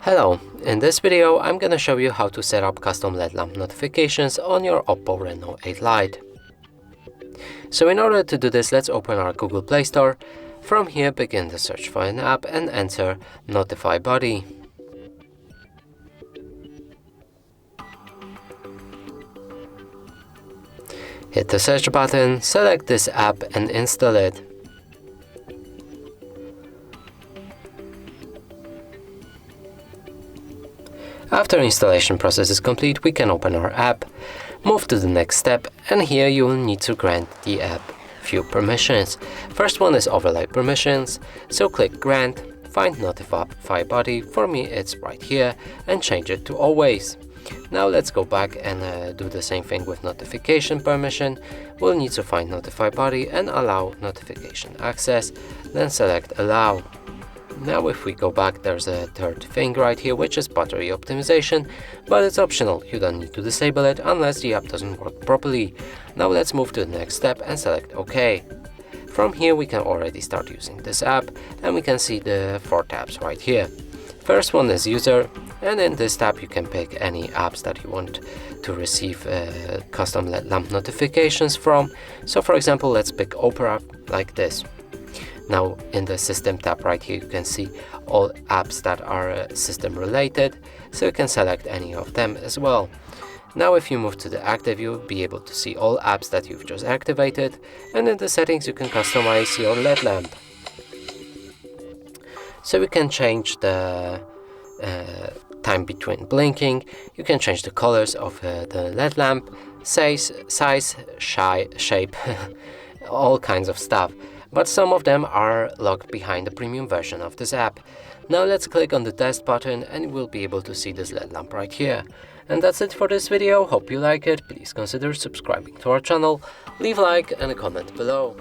Hello, in this video I'm gonna show you how to set up custom LED lamp notifications on your OPPO Reno8 Lite. So in order to do this, let's open our Google Play Store. From here, begin the search for an app and enter Notify Body. Hit the search button, select this app and install it. After installation process is complete, we can open our app, move to the next step, and here you will need to grant the app few permissions. First one is overlay permissions, so click grant, find notify body, for me it's right here, and change it to always. Now let's go back and do the same thing with notification permission. We'll need to find notify body and allow notification access, then select allow. Now if we go back, there's a third thing right here, which is battery optimization, but it's optional. You don't need to disable it unless the app doesn't work properly. Now let's move to the next step and select OK. From here we can already start using this app, and we can see the 4 tabs right here. First one is user, and in this tab you can pick any apps that you want to receive custom LED lamp notifications from. So for example, let's pick Opera like this. Now in the system tab right here you can see all apps that are system related, so you can select any of them as well. Now if you move to the active, you'll be able to see all apps that you've just activated, and in the settings you can customize your LED lamp. So we can change the time between blinking, you can change the colors of the LED lamp, size, shape, all kinds of stuff. But some of them are locked behind the premium version of this app. Now let's click on the test button and we'll be able to see this LED lamp right here. And that's it for this video. Hope you like it. Please consider subscribing to our channel, leave a like and a comment below.